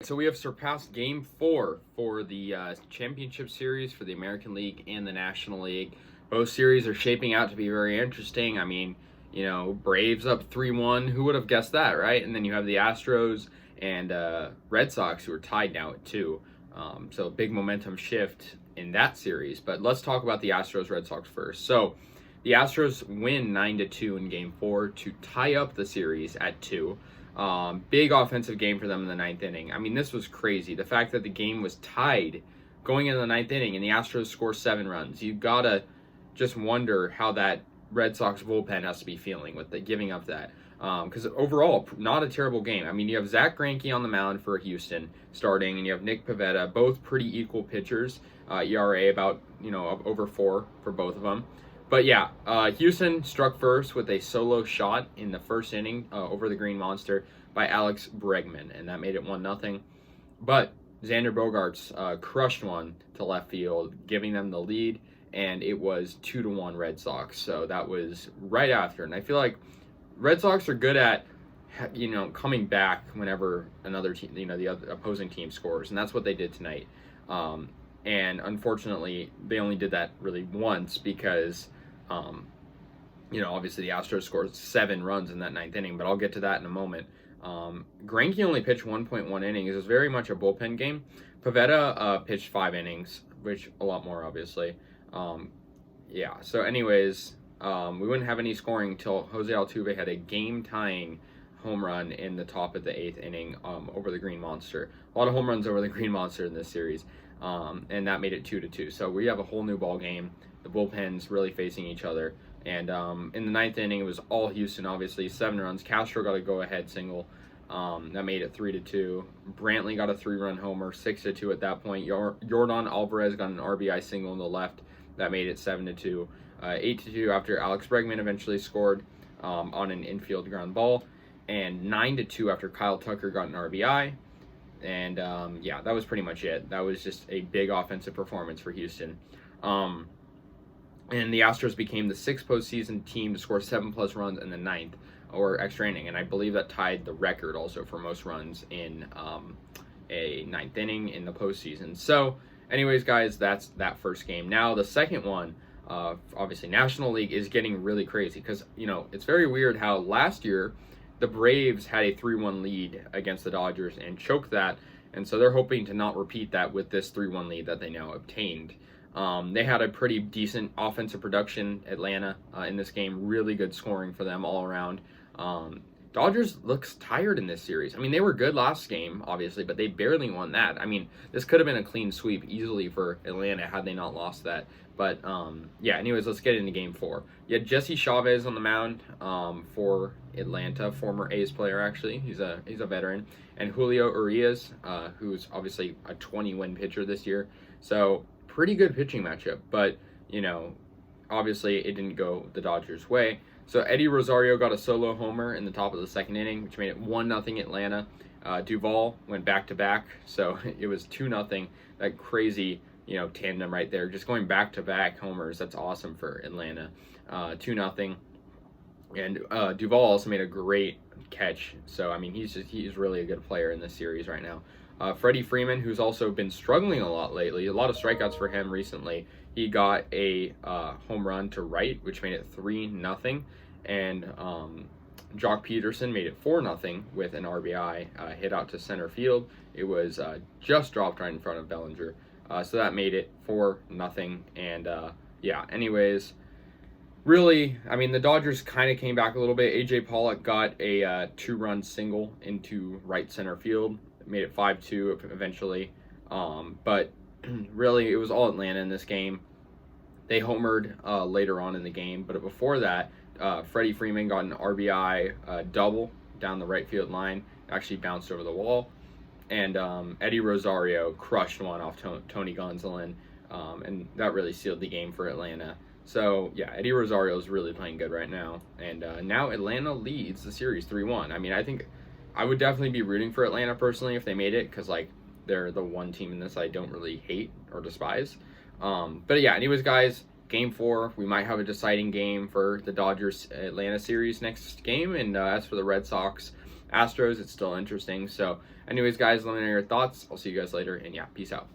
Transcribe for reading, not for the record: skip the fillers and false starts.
So we have surpassed Game 4 for the championship series for the American League and the National League. Both series are shaping out to be very interesting. I mean, Braves up 3-1. Who would have guessed that, right? And then you have the Astros and Red Sox who are tied now at 2. So big momentum shift in that series. But let's talk about the Astros-Red Sox first. So the Astros win 9-2 in Game 4 to tie up the series at 2. Big offensive game for them in the ninth inning. I mean, this was crazy. The fact that the game was tied going into the ninth inning and the Astros score 7 runs. You gotta just wonder how that Red Sox bullpen has to be feeling with the giving up that. Because overall, not a terrible game. I mean, you have Zach Greinke on the mound for Houston starting, and you have Nick Pivetta, both pretty equal pitchers. ERA about, over 4 for both of them. But yeah, Houston struck first with a solo shot in the first inning over the Green Monster by Alex Bregman, and that made it 1-0. But Xander Bogaerts crushed one to left field, giving them the lead, and it was 2-1 Red Sox. So that was right after, and I feel like Red Sox are good at coming back whenever another team, the other opposing team scores, and that's what they did tonight. And unfortunately, they only did that really once because obviously the Astros scored 7 runs in that ninth inning, but I'll get to that in a moment. Greinke only pitched 1.1 innings. It was very much a bullpen game. Pivetta pitched 5 innings, which a lot more, obviously. So anyways, we wouldn't have any scoring until Jose Altuve had a game-tying home run in the top of the 8th inning over the Green Monster. A lot of home runs over the Green Monster in this series, and that made it 2-2. So we have a whole new ball game. The bullpens really facing each other. And in the ninth inning, it was all Houston, obviously. 7 runs. Castro got a go-ahead single. That made it 3-2. Brantley got a 3-run homer, 6-2 at that point. Yordan Alvarez got an RBI single in the left. That made it 7-2. 8-2 after Alex Bregman eventually scored on an infield ground ball. And 9-2 after Kyle Tucker got an RBI. And that was pretty much it. That was just a big offensive performance for Houston. And the Astros became the 6th postseason team to score 7+ runs in the 9th or extra inning. And I believe that tied the record also for most runs in a 9th inning in the postseason. So anyways, guys, that's that first game. Now the second one, obviously National League, is getting really crazy because, it's very weird how last year the Braves had a 3-1 lead against the Dodgers and choked that. And so they're hoping to not repeat that with this 3-1 lead that they now obtained. They had a pretty decent offensive production, Atlanta, in this game. Really good scoring for them all around. Dodgers looks tired in this series. I mean, they were good last game, obviously, but they barely won that. I mean, this could have been a clean sweep easily for Atlanta had they not lost that. But, anyways, let's get into Game 4. You had Jesse Chavez on the mound for Atlanta, former A's player, actually. He's a veteran. And Julio Urias, who's obviously a 20-win pitcher this year. So pretty good pitching matchup, but obviously it didn't go the Dodgers' way. So Eddie Rosario got a solo homer in the top of the second inning, which made it 1-0 Atlanta. Duvall went back-to-back, so it was 2-0. That crazy tandem right there, just going back-to-back homers. That's awesome for Atlanta. 2-0. And Duvall also made a great catch. So I mean, he's really a good player in this series right now. Freddie Freeman, who's also been struggling a lot lately, a lot of strikeouts for him recently. He got a home run to right, which made it 3-0. And Jock Peterson made it 4-0 with an RBI hit out to center field. It was just dropped right in front of Bellinger. So that made it 4-0. And anyways, really, I mean, the Dodgers kind of came back a little bit. A.J. Pollock got a 2-run single into right center field. Made it 5-2 eventually. But really, it was all Atlanta in this game. They homered later on in the game. But before that, Freddie Freeman got an RBI double down the right field line. Actually bounced over the wall. And Eddie Rosario crushed one off Tony Gonsolin. And that really sealed the game for Atlanta. So, yeah, Eddie Rosario is really playing good right now. And now Atlanta leads the series 3-1. I mean, I think I would definitely be rooting for Atlanta personally if they made it because, they're the one team in this I don't really hate or despise. But, yeah, anyways, guys, Game 4, we might have a deciding game for the Dodgers-Atlanta series next game. And as for the Red Sox, Astros, it's still interesting. So anyways, guys, let me know your thoughts. I'll see you guys later, and yeah, peace out.